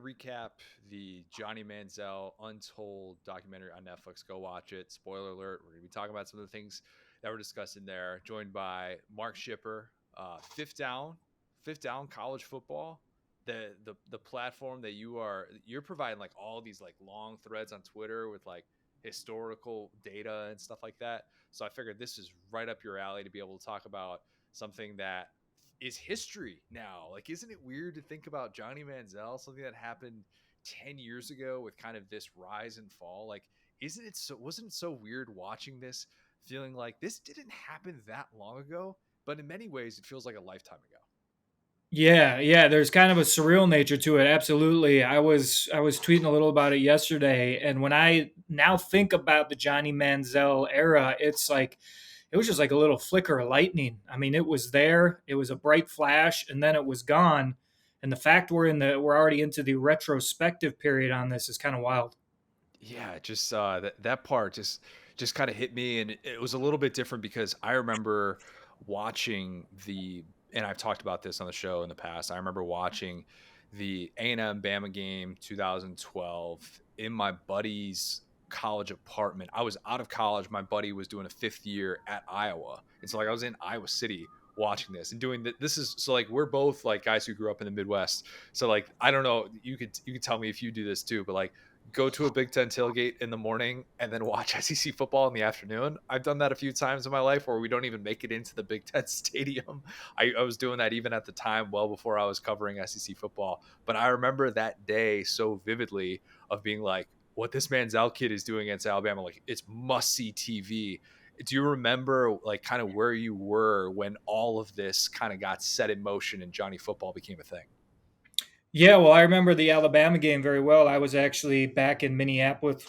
recap the Johnny Manziel Untold documentary on Netflix. Go watch it. Spoiler alert: we're going to be talking about some of the things that were discussed in there. Joined by Mark Schipper, Fifth Down College Football, the platform that you're providing like all these like long threads on Twitter with like historical data and stuff like that. So I figured this is right up your alley to be able to talk about something that is history now. Like, isn't it weird to think about Johnny Manziel, something that happened 10 years ago with kind of this rise and fall? Like, wasn't it so weird watching this, feeling like this didn't happen that long ago, but in many ways it feels like a lifetime ago. Yeah, there's kind of a surreal nature to it. Absolutely. I was tweeting a little about it yesterday, and when I now think about the Johnny Manziel era, it's like it was just like a little flicker of lightning. I mean, it was there, it was a bright flash, and then it was gone. And the fact we're already into the retrospective period on this is kind of wild. Yeah, just that part just kind of hit me, and it was a little bit different because I remember watching and I've talked about this on the show in the past. I remember watching the A&M Bama game 2012 in my buddy's college apartment. I was out of college. My buddy was doing a fifth year at Iowa, and so like I was in Iowa City watching this and doing this is so like we're both like guys who grew up in the Midwest. So like I don't know, you could tell me if you do this too, but like go to a Big Ten tailgate in the morning and then watch SEC football in the afternoon. I've done that a few times in my life where we don't even make it into the Big Ten stadium. I was doing that even at the time, well before I was covering SEC football. But I remember that day so vividly of being like, what this Manziel kid is doing against Alabama, like it's must see TV. Do you remember like kind of where you were when all of this kind of got set in motion and Johnny football became a thing? Yeah, well, I remember the Alabama game very well. I was actually back in Minneapolis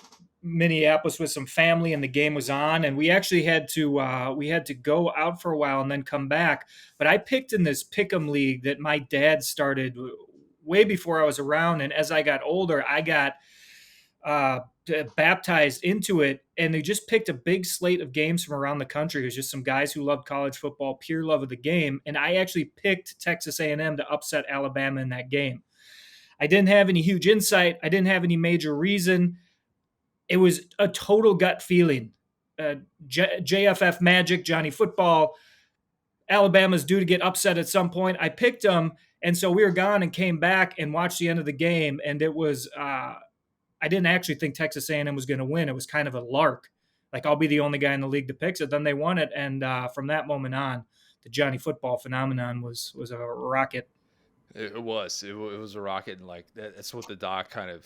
with some family, and the game was on, and we actually had to go out for a while and then come back. But I picked in this pick'em league that my dad started way before I was around, and as I got older, I got uh, baptized into it, and they just picked a big slate of games from around the country. It was just some guys who loved college football, pure love of the game, and I actually picked Texas A&M to upset Alabama in that game. I didn't have any huge insight. I didn't have any major reason. It was a total gut feeling. JFF Magic, Johnny Football, Alabama's due to get upset at some point. I picked them, and so we were gone and came back and watched the end of the game, and it was I didn't actually think Texas A&M was going to win. It was kind of a lark. Like I'll be the only guy in the league that picks it. Then they won it, and from that moment on, the Johnny Football phenomenon was a rocket. It was a rocket, and like that's what the doc kind of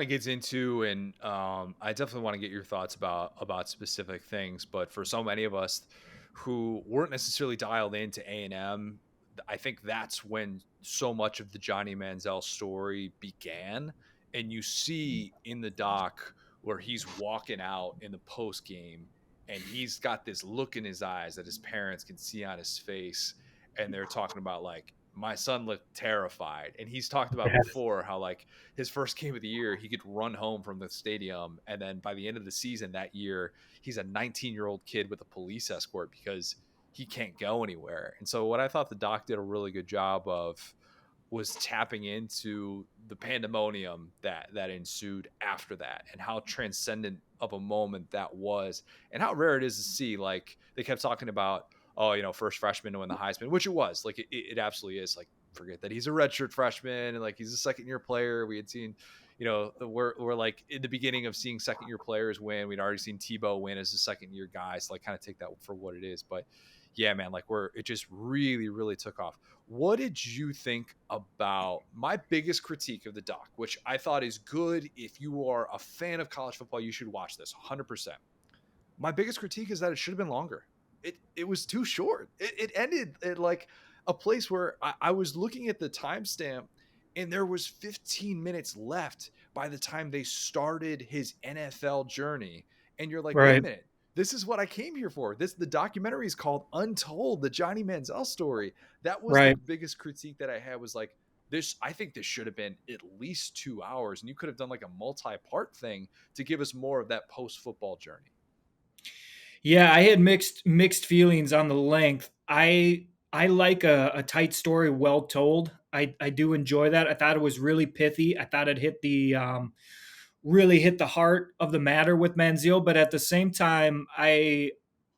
gets into. And I definitely want to get your thoughts about specific things. But for so many of us who weren't necessarily dialed into A&M, I think that's when so much of the Johnny Manziel story began. And you see in the doc where he's walking out in the post game, and he's got this look in his eyes that his parents can see on his face, and they're talking about like, my son looked terrified. And he's talked about before how like his first game of the year he could run home from the stadium, and then by the end of the season that year he's a 19-year-old kid with a police escort because he can't go anywhere. And so what I thought the doc did a really good job of was tapping into the pandemonium that ensued after that, and how transcendent of a moment that was, and how rare it is to see. Like they kept talking about, oh, first freshman to win the Heisman, which it was. Like it absolutely is. Like forget that he's a redshirt freshman and like he's a second year player. We had seen, we're like in the beginning of seeing second year players win. We'd already seen Tebow win as a second year guy. So like kind of take that for what it is. But yeah, man, like it just really, really took off. What did you think about my biggest critique of the doc, which I thought is good? If you are a fan of college football, you should watch this 100%. My biggest critique is that it should have been longer. It was too short. It ended at like a place where I was looking at the timestamp, and there was 15 minutes left by the time they started his NFL journey. And you're like, wait a Right. minute, this is what I came here for. The documentary is called Untold, the Johnny Manziel story. That was the Right. biggest critique that I had, was like, this, I think this should have been at least 2 hours, and you could have done like a multi-part thing to give us more of that post-football journey. Yeah, I had mixed feelings on the length. I like a tight story well told. I do enjoy that. I thought it was really pithy. I thought it hit the really hit the heart of the matter with Manziel, but at the same time, I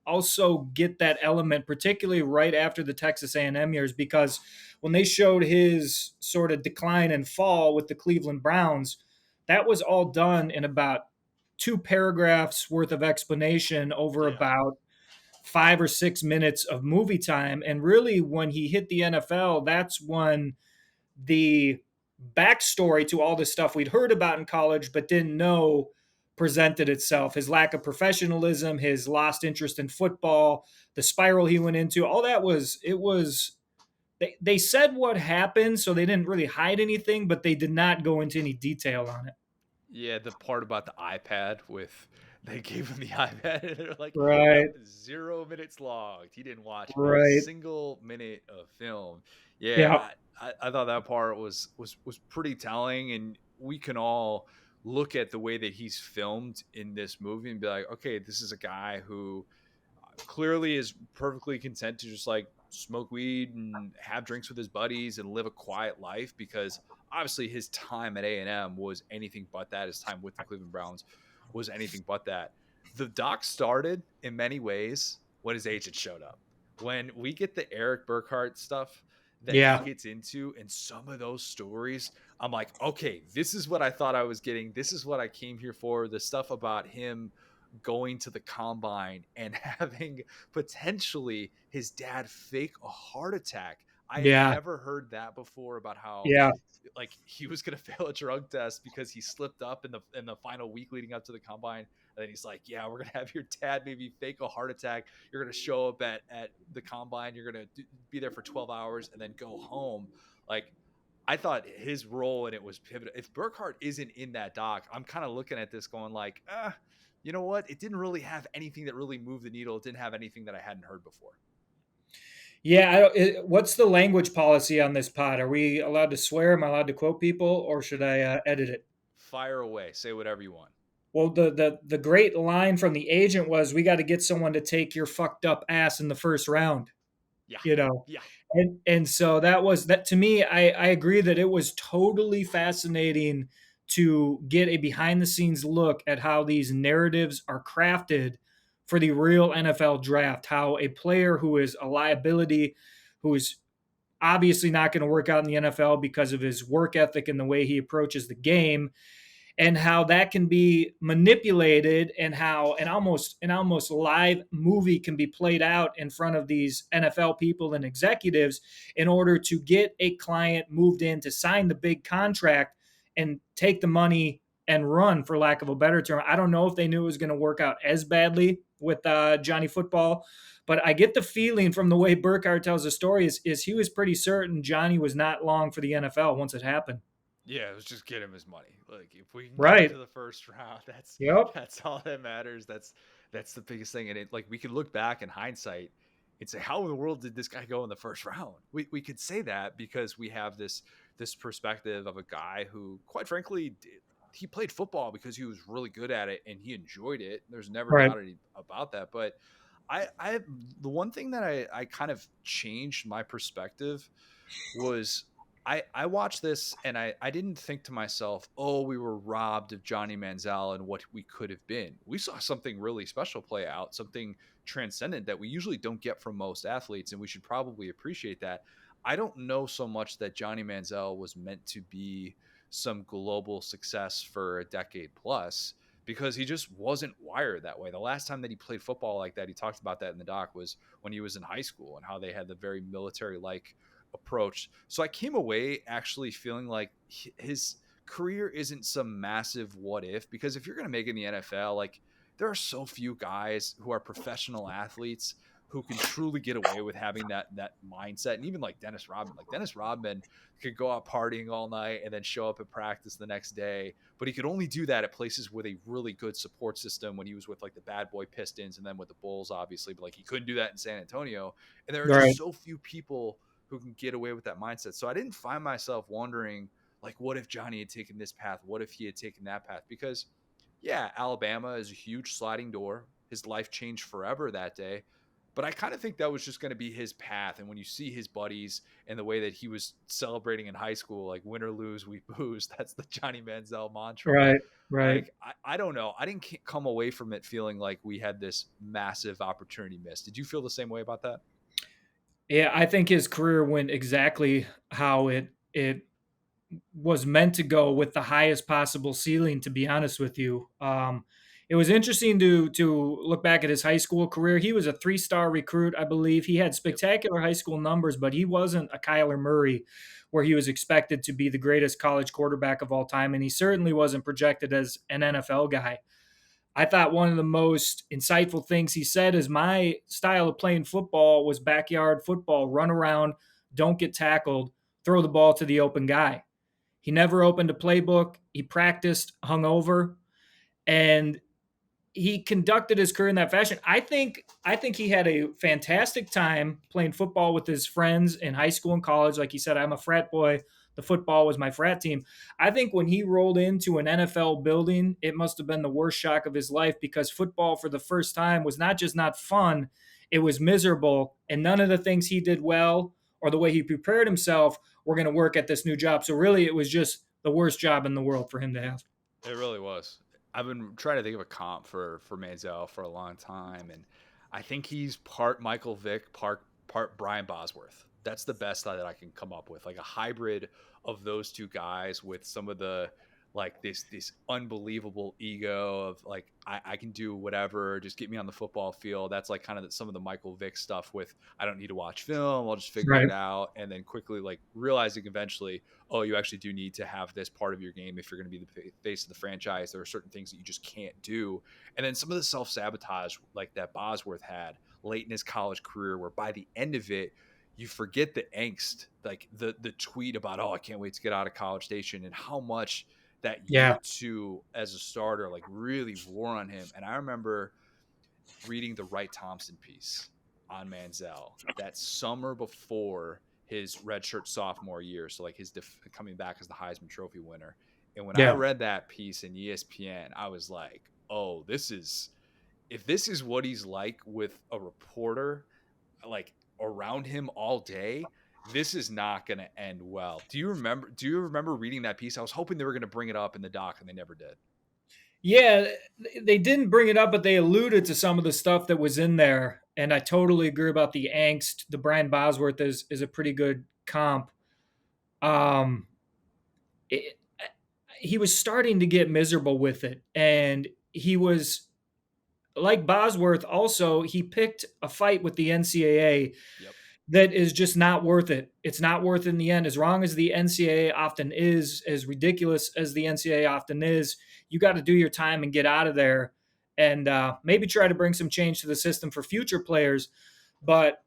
also get that element, particularly right after the Texas A&M years, because when they showed his sort of decline and fall with the Cleveland Browns, that was all done in about 2 paragraphs worth of explanation over Yeah. about 5 or 6 minutes of movie time. And really, when he hit the NFL, that's when the backstory to all this stuff we'd heard about in college but didn't know presented itself. His lack of professionalism, his lost interest in football, the spiral he went into, all that was, it was, they said what happened, so they didn't really hide anything, but they did not go into any detail on it. Yeah, the part about the iPad with they gave him the iPad and they're like, yep, Right, 0 minutes logged. He didn't watch a right. single minute of film. Yeah, Yeah, I thought that part was pretty telling, and we can all look at the way that he's filmed in this movie and be like, okay, this is a guy who clearly is perfectly content to just like smoke weed and have drinks with his buddies and live a quiet life, because obviously his time at A&M was anything but that. His time with the Cleveland Browns was anything but that. The doc started in many ways when his agent showed up. When we get the Eric Burkhart stuff that he yeah, gets into and some of those stories, I'm like, okay, this is what I thought I was getting. This is what I came here for. The stuff about him going to the combine and having potentially his dad fake a heart attack. I had yeah, never heard that before, about how yeah, like he was going to fail a drug test because he slipped up in the final week leading up to the combine. And then he's like, yeah, we're going to have your dad maybe fake a heart attack. You're going to show up at the combine. You're going to be there for 12 hours and then go home. Like, I thought his role in it was pivotal. If Burkhart isn't in that doc, I'm kind of looking at this going like, you know what? It didn't really have anything that really moved the needle. It didn't have anything that I hadn't heard before. yeah. What's the language policy on this pod? Are we allowed to swear? Am I allowed to quote people, or should I edit it? Fire away. Say whatever you want. Well, the great line from the agent was, "We got to get someone to take your fucked up ass in the first round." Yeah. You know, Yeah. and so that was that to me. I agree that it was totally fascinating to get a behind the scenes look at how these narratives are crafted for the real NFL draft. How a player who is a liability, who is obviously not going to work out in the NFL because of his work ethic and the way he approaches the game, and how that can be manipulated, and how an almost live movie can be played out in front of these NFL people and executives in order to get a client moved in to sign the big contract and take the money and run, for lack of a better term. I don't know if they knew it was going to work out as badly with Johnny Football, but I get the feeling from the way Burkhardt tells the story is he was pretty certain Johnny was not long for the NFL once it happened. Yeah, let's just get him his money. Like, if we can get him Right. to the first round, that's Yep. that's all that matters. That's the biggest thing. And it, like, we can look back in hindsight and say, how in the world did this guy go in the first round? We could say that because we have this perspective of a guy who, quite frankly, he played football because he was really good at it and he enjoyed it. There's never Right. doubt about that. But I the one thing that I kind of changed my perspective was, I watched this and I didn't think to myself, oh, we were robbed of Johnny Manziel and what we could have been. We saw something really special play out, something transcendent that we usually don't get from most athletes, and we should probably appreciate that. I don't know so much that Johnny Manziel was meant to be some global success for a decade plus, because he just wasn't wired that way. The last time that he played football like that, he talked about that in the doc, was when he was in high school and how they had the very military like approach. So I came away actually feeling like his career isn't some massive what if, because if you're going to make it in the NFL, like, there are so few guys who are professional athletes who can truly get away with having that mindset. And even like Dennis Rodman could go out partying all night and then show up at practice the next day, but he could only do that at places with a really good support system when he was with like the bad boy Pistons and then with the Bulls, obviously, but like he couldn't do that in San Antonio. And there are just Right. so few people who can get away with that mindset. So I didn't find myself wondering, like, what if Johnny had taken this path? What if he had taken that path? Because, yeah, Alabama is a huge sliding door. His life changed forever that day. But I kind of think that was just going to be his path. And when you see his buddies and the way that he was celebrating in high school, like win or lose, we booze. That's the Johnny Manziel mantra. Right, right. Like, I don't know. I didn't come away from it feeling like we had this massive opportunity missed. Did you feel the same way about that? Yeah, I think his career went exactly how it was meant to go, with the highest possible ceiling, to be honest with you. It was interesting to look back at his high school career. He was a three-star recruit, I believe. He had Yep. spectacular high school numbers, but he wasn't a Kyler Murray where he was expected to be the greatest college quarterback of all time, and he certainly wasn't projected as an NFL guy. I thought one of the most insightful things he said is, my style of playing football was backyard football, run around, don't get tackled, throw the ball to the open guy. He never opened a playbook. He practiced hungover, and he conducted his career in that fashion. I think he had a fantastic time playing football with his friends in high school and college. Like he said, I'm a frat boy. The football was my frat team. I think when he rolled into an NFL building, it must have been the worst shock of his life, because football for the first time was not just not fun, it was miserable. And none of the things he did well or the way he prepared himself were going to work at this new job. So really, it was just the worst job in the world for him to have. It really was. I've been trying to think of a comp for Manziel for a long time, and I think he's part Michael Vick, part Brian Bosworth. That's the best that I can come up with, like a hybrid of those two guys with some of the like this unbelievable ego of like I can do whatever, just get me on the football field. That's like kind of some of the Michael Vick stuff with I don't need to watch film, I'll just figure Right. it out, and then quickly like realizing eventually, oh, you actually do need to have this part of your game if you're going to be the face of the franchise. There are certain things that you just can't do. And then some of the self sabotage, like that Bosworth had late in his college career, where by the end of it, you forget the angst, like the tweet about, oh, I can't wait to get out of College Station, and how much that year Yeah. two as a starter like really wore on him. And I remember reading the Wright Thompson piece on Manziel that summer before his redshirt sophomore year. So like his coming back as the Heisman Trophy winner. And when I Yeah. read that piece in ESPN, I was like, oh, this is if this is what he's like with a reporter like around him all day, this is not going to end well. Do you remember reading that piece? I was hoping they were going to bring it up in the doc and they never did. Yeah, they didn't bring it up, but they alluded to some of the stuff that was in there. And I totally agree about the angst. The Brian Bosworth is a pretty good comp. Um, it, he was starting to get miserable with it, and he was like Bosworth. Also, he picked a fight with the NCAA Yep. that is just not worth it. It's not worth it in the end. As wrong as the NCAA often is, as ridiculous as the NCAA often is, you got to do your time and get out of there, and maybe try to bring some change to the system for future players. But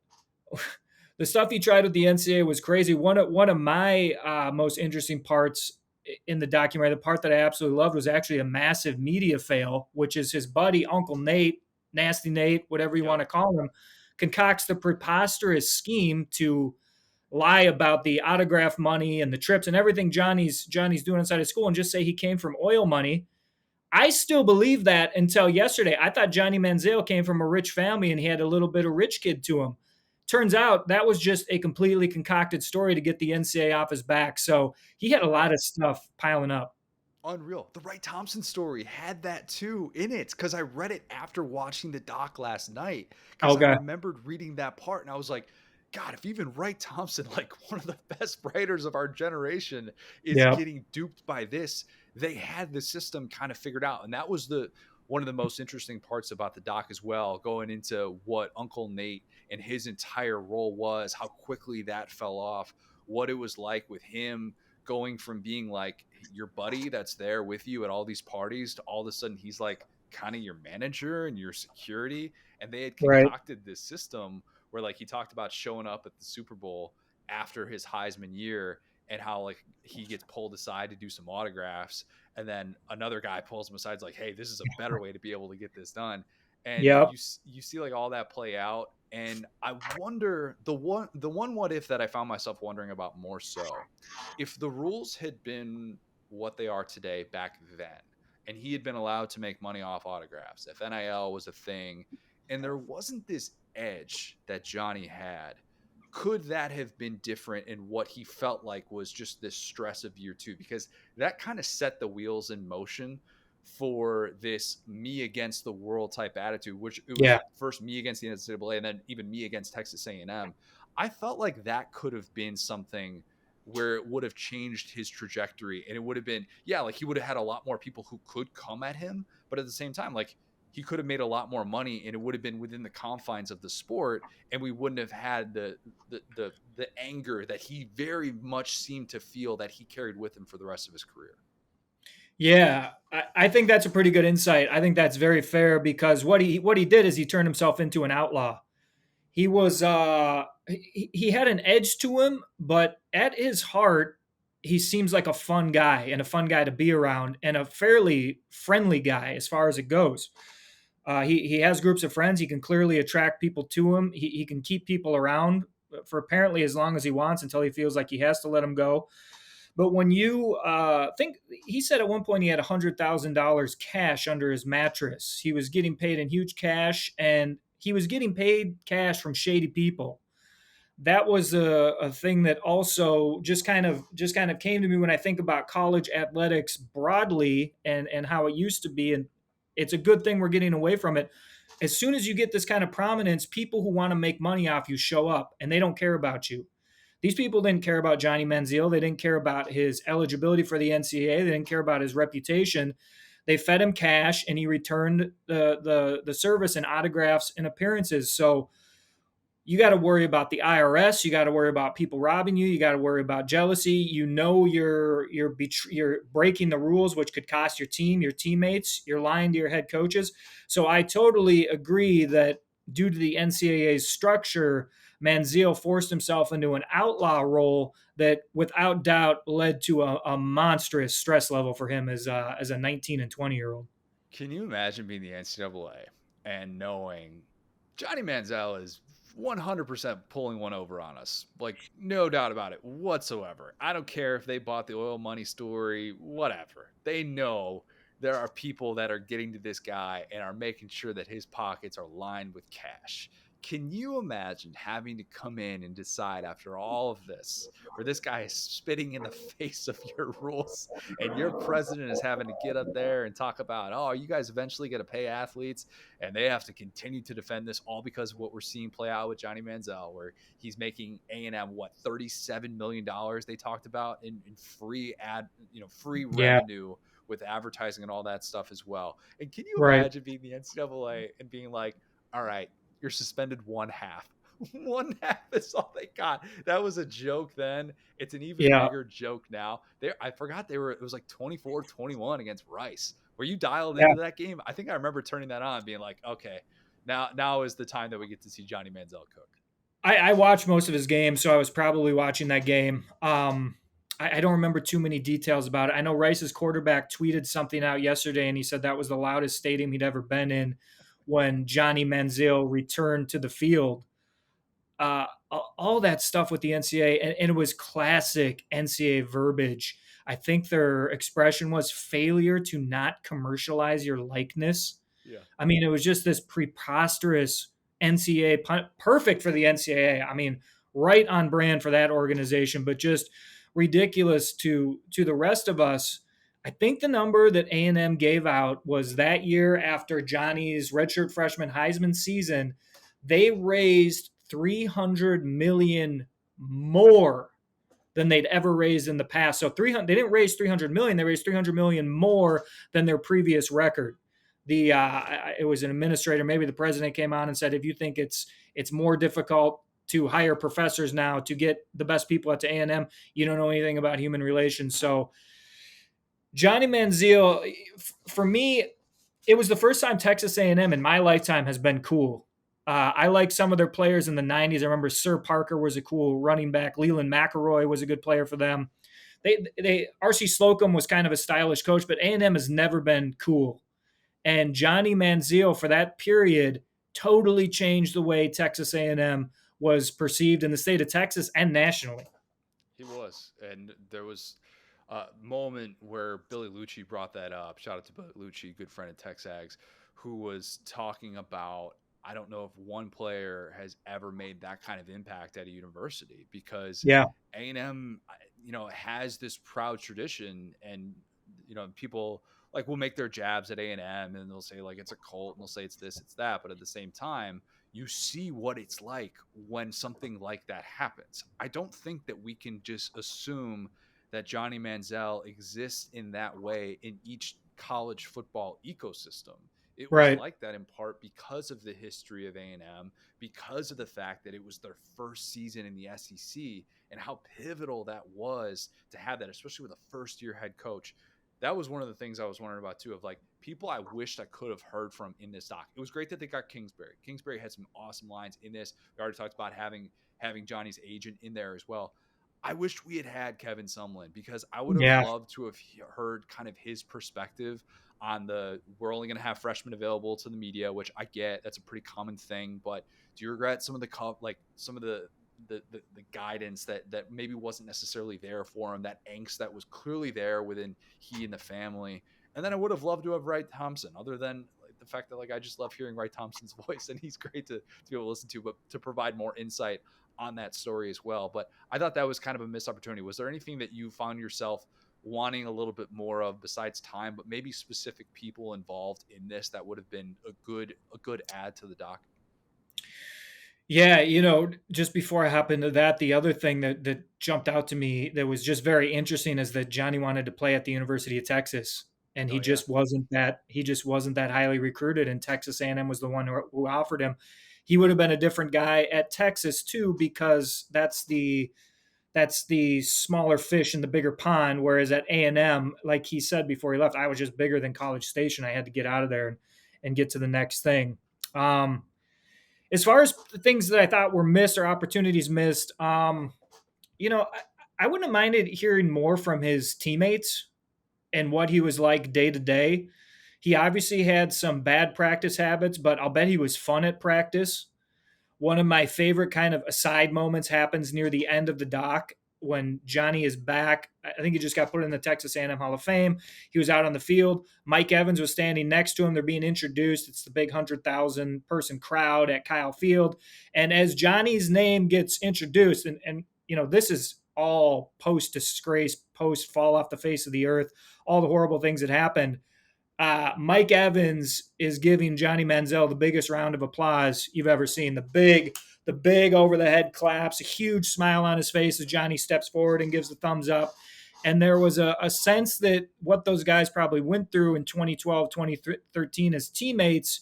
the stuff he tried with the NCAA was crazy. One of my most interesting parts in the documentary, the part that I absolutely loved, was actually a massive media fail, which is his buddy Uncle Nate, Nasty Nate, whatever you Yep. want to call him, concocts the preposterous scheme to lie about the autograph money and the trips and everything Johnny's doing inside of school, and just say he came from oil money. I still believe that until yesterday. I thought Johnny Manziel came from a rich family and he had a little bit of rich kid to him. Turns out that was just a completely concocted story to get the NCAA off his back. So he had a lot of stuff piling up. Unreal. The Wright Thompson story had that too in it because I read it after watching the doc last night because I Okay. remembered reading that part and I was like, God, if even Wright Thompson, like one of the best writers of our generation, is Yeah. getting duped by this, they had the system kind of figured out. And that was the one of the most interesting parts about the doc as well, going into what Uncle Nate and his entire role was, how quickly that fell off, what it was like with him going from being like your buddy that's there with you at all these parties to all of a sudden he's like kind of your manager and your security. And they had Right. concocted this system where like he talked about showing up at the Super Bowl after his Heisman year and how like he gets pulled aside to do some autographs and then another guy pulls him aside, like, hey, this is a better way to be able to get this done. And Yep. you see like all that play out. And I wonder the one what if that I found myself wondering about more so, if the rules had been what they are today back then, and he had been allowed to make money off autographs, if NIL was a thing, and there wasn't this edge that Johnny had, could that have been different in what he felt like was just this stress of year two? Because that kind of set the wheels in motion for this me against the world type attitude, which it was Yeah. first me against the NCAA and then even me against Texas A&M. I felt like that could have been something where it would have changed his trajectory, and it would have been, yeah, like he would have had a lot more people who could come at him, but at the same time, like he could have made a lot more money and it would have been within the confines of the sport, and we wouldn't have had the anger that he very much seemed to feel that he carried with him for the rest of his career. Yeah, I think that's a pretty good insight. I think that's very fair because what he did is he turned himself into an outlaw. He was he had an edge to him, but at his heart, he seems like a fun guy and a fun guy to be around and a fairly friendly guy as far as it goes. He has groups of friends. He can clearly attract people to him. He can keep people around for apparently as long as he wants until he feels like he has to let them go. But when you think, he said at one point he had $100,000 cash under his mattress. He was getting paid in huge cash, and he was getting paid cash from shady people. That was a thing that also just kind of came to me when I think about college athletics broadly and how it used to be. And it's a good thing we're getting away from it. As soon as you get this kind of prominence, people who want to make money off you show up, and they don't care about you. These people didn't care about Johnny Manziel. They didn't care about his eligibility for the NCAA. They didn't care about his reputation. They fed him cash, and he returned the service and autographs and appearances. So you got to worry about the IRS. You got to worry about people robbing you. You got to worry about jealousy. You know you're breaking the rules, which could cost your team, your teammates. You're lying to your head coaches. So I totally agree that due to the NCAA's structure, Manziel forced himself into an outlaw role that, without doubt, led to a monstrous stress level for him as a 19 and 20-year-old. Can you imagine being the NCAA and knowing Johnny Manziel is 100% pulling one over on us? Like, no doubt about it whatsoever. I don't care if they bought the oil money story, whatever. They know there are people that are getting to this guy and are making sure that his pockets are lined with cash. Can you imagine having to come in and decide after all of this, where this guy is spitting in the face of your rules and your president is having to get up there and talk about, oh, are you guys eventually going to pay athletes? And they have to continue to defend this all because of what we're seeing play out with Johnny Manziel, where he's making A&M, what, $37 million they talked about in free free Yeah, revenue with advertising and all that stuff as well. And can you right. imagine being the NCAA and being like, all right, you're suspended one half. One half is all they got. That was a joke then. It's an even Yeah, bigger joke now. I forgot it was like 24-21 against Rice. Were you dialed yeah. into that game? I think I remember turning that on, being like, okay, now is the time that we get to see Johnny Manziel cook. I watched most of his games, so I was probably watching that game. I don't remember too many details about it. I know Rice's quarterback tweeted something out yesterday, and he said that was the loudest stadium he'd ever been in when Johnny Manziel returned to the field. All that stuff with the NCAA, and it was classic NCAA verbiage. I think their expression was failure to not commercialize your likeness. Yeah. I mean, it was just this preposterous NCAA, perfect for the NCAA. I mean, right on brand for that organization, but just ridiculous to the rest of us. I think the number that A&M gave out was that year after Johnny's redshirt freshman Heisman season, they raised 300 million more than they'd ever raised in the past. So 300, they didn't raise 300 million, they raised 300 million more than their previous record. It was an administrator, maybe the president came on and said, if you think it's more difficult to hire professors now to get the best people at A&M, you don't know anything about human relations. So Johnny Manziel, for me, it was the first time Texas A&M in my lifetime has been cool. I like some of their players in the '90s. I remember Sir Parker was a cool running back. Leland McElroy was a good player for them. They RC Slocum was kind of a stylish coach, but A&M has never been cool. And Johnny Manziel for that period totally changed the way Texas A&M was perceived in the state of Texas and nationally. He was. And there was a moment where Billy Lucci brought that up. Shout out to Billy Lucci, good friend of Texags, who was talking about I don't know if one player has ever made that kind of impact at a university, because Yeah. A&M, has this proud tradition, and people like will make their jabs at A&M, and they'll say like it's a cult, and they'll say it's this, it's that, but at the same time, you see what it's like when something like that happens. I don't think that we can just assume that Johnny Manziel exists in that way in each college football ecosystem. It was Right. like that in part because of the history of A&M, because of the fact that it was their first season in the SEC, and how pivotal that was to have that, especially with a first year head coach. That was one of the things I was wondering about too, of like people I wished I could have heard from in this doc. It was great that they got Kingsbury. Kingsbury had some awesome lines in this. We already talked about having Johnny's agent in there as well. I wished we had had Kevin Sumlin, because I would have Yeah. loved to have heard kind of his perspective on the, we're only going to have freshmen available to the media, which I get, that's a pretty common thing. But do you regret some of some of the guidance that maybe wasn't necessarily there for him, that angst that was clearly there within he and the family? And then I would have loved to have Wright Thompson, other than like the fact that like I just love hearing Wright Thompson's voice, and he's great to be able to listen to, but to provide more insight on that story as well. But I thought that was kind of a missed opportunity. Was there anything that you found yourself wanting a little bit more of besides time, but maybe specific people involved in this that would have been a good add to the doc? Yeah, just before I hop into that, the other thing that jumped out to me that was just very interesting is that Johnny wanted to play at the University of Texas, and Oh yeah. he just wasn't that highly recruited, and Texas A&M was the one who offered him. He would have been a different guy at Texas too, because that's the smaller fish in the bigger pond. Whereas at A&M, like he said before he left, I was just bigger than College Station. I had to get out of there and get to the next thing. As far as the things that I thought were missed or opportunities missed, I wouldn't have minded hearing more from his teammates and what he was like day to day. He obviously had some bad practice habits, but I'll bet he was fun at practice. One of my favorite kind of aside moments happens near the end of the doc when Johnny is back. I think he just got put in the Texas A&M Hall of Fame. He was out on the field. Mike Evans was standing next to him. They're being introduced. It's the big 100,000 person crowd at Kyle Field. And as Johnny's name gets introduced, and this is all post disgrace, post fall off the face of the earth, all the horrible things that happened. Mike Evans is giving Johnny Manziel the biggest round of applause you've ever seen. The big over the head claps, a huge smile on his face as Johnny steps forward and gives the thumbs up. And there was a sense that what those guys probably went through in 2012, 2013 as teammates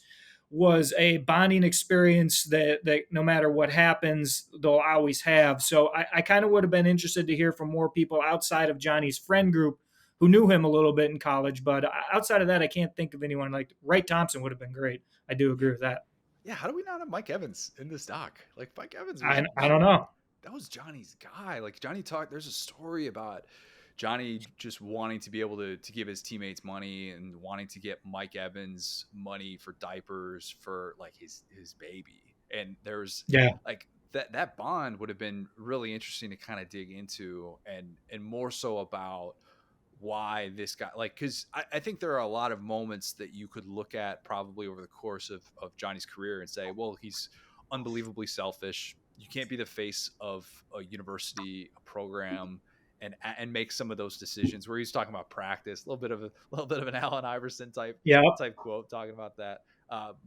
was a bonding experience that no matter what happens, they'll always have. So I kind of would have been interested to hear from more people outside of Johnny's friend group who knew him a little bit in college. But outside of that, I can't think of anyone. Like Wright Thompson would have been great. I do agree with that. Yeah, how do we not have Mike Evans in this doc? Like Mike Evans I don't know. that was Johnny's guy. Like Johnny talked. There's a story about Johnny just wanting to be able to give his teammates money, and wanting to get Mike Evans money for diapers for like his baby. And there's Yeah, like that bond would have been really interesting to kind of dig into, and more so about why this guy, like, because I think there are a lot of moments that you could look at probably over the course of Johnny's career and say, well, he's unbelievably selfish. You can't be the face of a university, a program, and make some of those decisions, where he's talking about practice, a little bit of an Allen Iverson yeah, quote talking about that.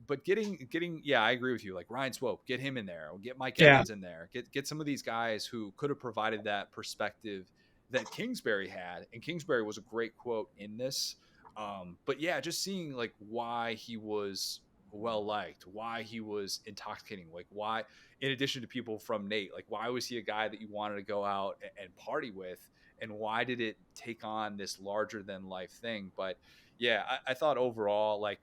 But getting yeah, I agree with you. Like Ryan Swope, get him in there. Get Mike yeah, Evans in there. Get some of these guys who could have provided that perspective that Kingsbury had. And Kingsbury was a great quote in this. But yeah, just seeing like why he was well liked, why he was intoxicating, like why, in addition to people from Nate, like why was he a guy that you wanted to go out and party with, and why did it take on this larger than life thing? But yeah, I thought overall like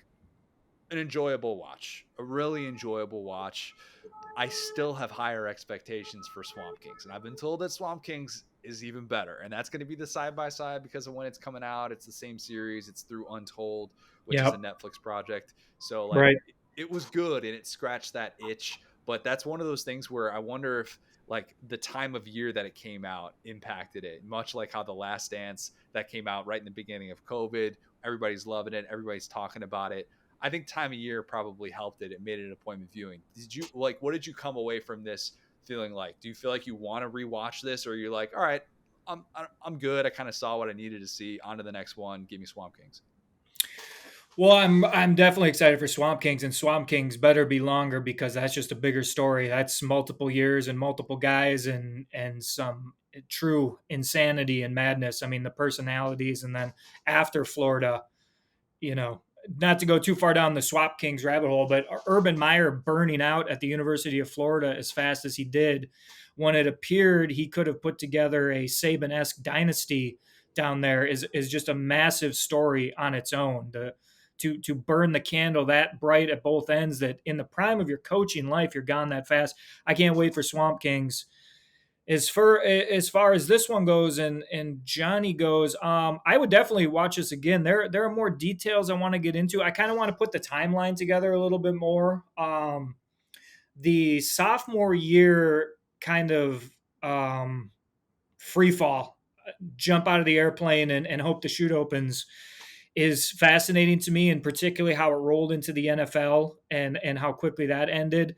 an enjoyable watch, a really enjoyable watch. I still have higher expectations for Swamp Kings, and I've been told that Swamp Kings is even better, and that's going to be the side by side, because of when it's coming out. It's the same series. It's through Untold, which is yeah. a Netflix project. So like Right. it was good, and it scratched that itch. But that's one of those things where I wonder if like the time of year that it came out impacted it, much like how The Last Dance that came out right in the beginning of COVID. Everybody's loving it. Everybody's talking about it. I think time of year probably helped it. It made it an appointment viewing. Did you like? What did you come away from this feeling like? Do you feel like you want to rewatch this, or you're like, all right, I'm good. I kind of saw what I needed to see. On to the next one. Give me Swamp Kings. Well, I'm definitely excited for Swamp Kings, and Swamp Kings better be longer because that's just a bigger story. That's multiple years and multiple guys and some true insanity and madness. I mean, the personalities, and then after Florida, you know, not to go too far down the Swamp Kings rabbit hole, but Urban Meyer burning out at the University of Florida as fast as he did, when it appeared he could have put together a Saban-esque dynasty down there, is just a massive story on its own. To burn the candle that bright at both ends, that in the prime of your coaching life you're gone that fast. I can't wait for Swamp Kings. As far as this one goes, and Johnny goes, I would definitely watch this again. There are more details I want to get into. I kind of want to put the timeline together a little bit more. The sophomore year kind of free fall, jump out of the airplane and hope the chute opens, is fascinating to me, and particularly how it rolled into the NFL and how quickly that ended.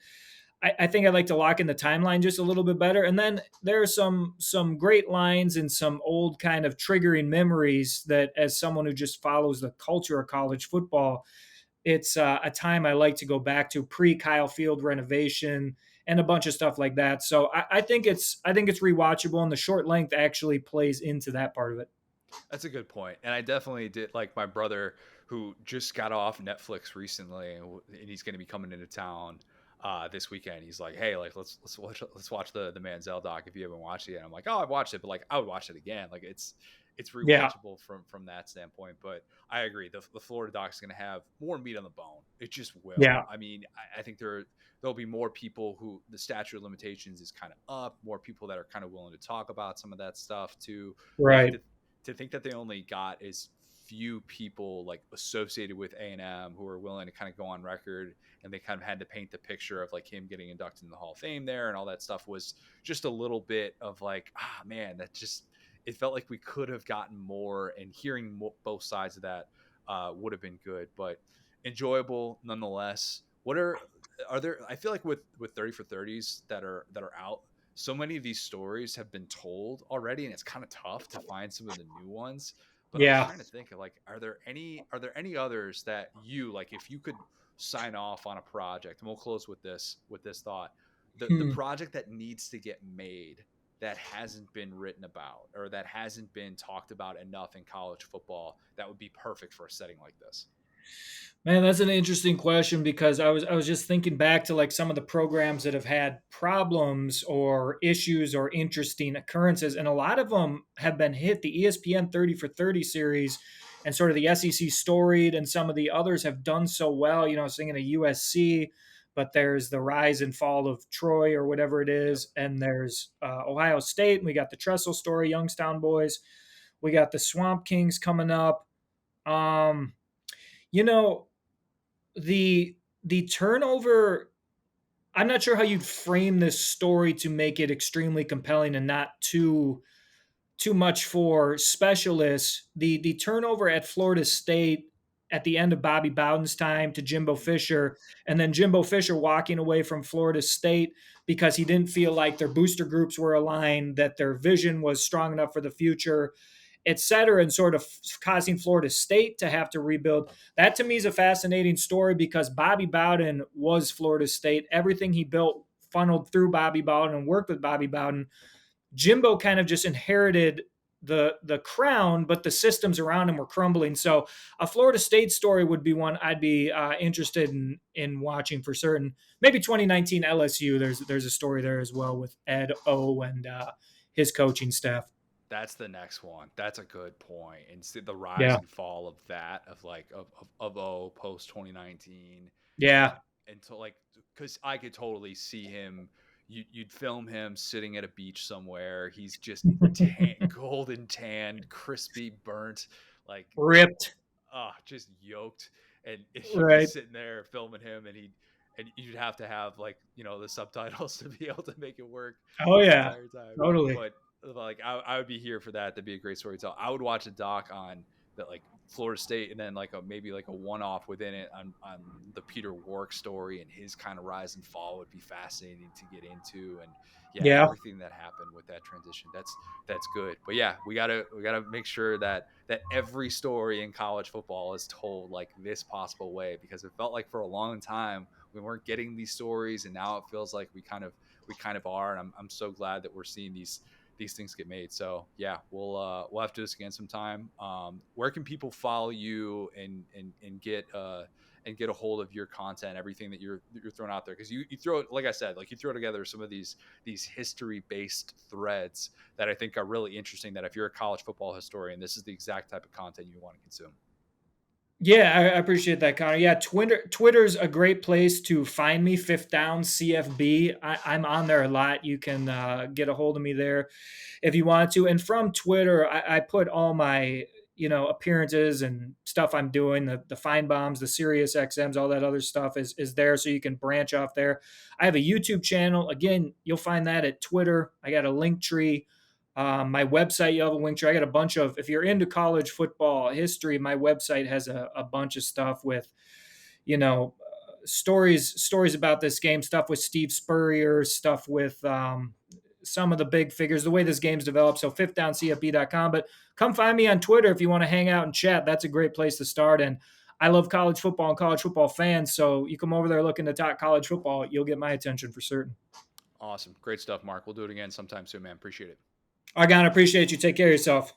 I think I'd like to lock in the timeline just a little bit better. And then there are some great lines and some old kind of triggering memories that, as someone who just follows the culture of college football, it's a time I like to go back to, pre Kyle Field renovation and a bunch of stuff like that. So I think it's rewatchable, and the short length actually plays into that part of it. That's a good point. And I definitely did like my brother who just got off Netflix recently and he's going to be coming into town this weekend. He's like, "Hey, like let's watch the Manziel doc if you haven't watched it yet." I'm like, "Oh, I've watched it, but like I would watch it again. Like it's Yeah, rewatchable from that standpoint." But I agree. The Florida doc is going to have more meat on the bone. It just will. yeah, I mean, I think there'll be more people who the statute of limitations is kind of up, more people that are kind of willing to talk about some of that stuff too. Like right. to think that they only got as few people like associated with A&M who are willing to kind of go on record, and they kind of had to paint the picture of like him getting inducted in the Hall of Fame there and all that stuff, was just a little bit of like, man, that just, it felt like we could have gotten more, and hearing both sides of that would have been good, but enjoyable nonetheless. What are there, I feel like with 30 for 30s that are out, so many of these stories have been told already, and it's kind of tough to find some of the new ones. But I was Yeah. trying to think of like, are there any others that you like, if you could sign off on a project, and we'll close with this thought, the Hmm. project that needs to get made that hasn't been written about or that hasn't been talked about enough in college football that would be perfect for a setting like this. Man, that's an interesting question, because I was just thinking back to like some of the programs that have had problems or issues or interesting occurrences, and a lot of them have been hit. The ESPN 30 for 30 series and sort of the SEC storied, and some of the others have done so well. I was thinking of USC, but there's the rise and fall of Troy or whatever it Yep. is, and there's Ohio State, and we got the Tressel story, Youngstown boys. We got the Swamp Kings coming up. Um, you know, the turnover, I'm not sure how you'd frame this story to make it extremely compelling and not too much for specialists. The turnover at Florida State at the end of Bobby Bowden's time to Jimbo Mm. Fisher, and then Jimbo Fisher walking away from Florida State because he didn't feel like their booster groups were aligned, that their vision was strong enough for the future, et cetera, and sort of causing Florida State to have to rebuild. That to me is a fascinating story, because Bobby Bowden was Florida State. Everything he built funneled through Bobby Bowden and worked with Bobby Bowden. Jimbo kind of just inherited the crown, but the systems around him were crumbling. So a Florida State story would be one I'd be interested in watching for certain. Maybe 2019 LSU. There's a story there as well with Ed O and his coaching staff. That's the next one. That's a good point. And see the rise Yeah, and fall of that, of like of post 2019, and yeah, until like, because I could totally see him. You'd film him sitting at a beach somewhere. He's just golden tanned, crispy, burnt, like ripped. just yoked, and you'd be Right. sitting there filming him, and you'd have to have like the subtitles to be able to make it work Oh the yeah, entire time. totally. But like I would be here for that. That'd be a great story to tell. I would watch a doc on that, like Florida State, and then like a maybe like a one off within it on the Peter Warwick story and his kind of rise and fall would be fascinating to get into. And yeah, Yeah. everything that happened with that transition, that's good. But yeah, we gotta make sure that every story in college football is told like this possible way, because it felt like for a long time we weren't getting these stories, and now it feels like we kind of are. And I'm so glad that we're seeing these things get made. So yeah, we'll have to do this again sometime. Where can people follow you and get a hold of your content, everything that you're throwing out there? Because you throw it, like I said, like you throw together some of these history based threads that I think are really interesting. That if you're a college football historian, this is the exact type of content you want to consume. Yeah, I appreciate that, Connor. Yeah, Twitter's a great place to find me. Fifth Down CFB. I'm on there a lot. You can get a hold of me there if you want to. And from Twitter, I put all my appearances and stuff I'm doing. The Fine Bombs, the Sirius XMs, all that other stuff is there, so you can branch off there. I have a YouTube channel. Again, you'll find that at Twitter. I got a link tree. My website, you have a link tree. I got a bunch of, if you're into college football history, my website has a bunch of stuff with, stories about this game, stuff with Steve Spurrier, stuff with some of the big figures, the way this game's developed. So fifthdowncfb.com. But come find me on Twitter if you want to hang out and chat. That's a great place to start. And I love college football and college football fans. So you come over there looking to talk college football, you'll get my attention for certain. Awesome, great stuff, Mark. We'll do it again sometime soon, man. Appreciate it. Argon, appreciate you. Take care of yourself.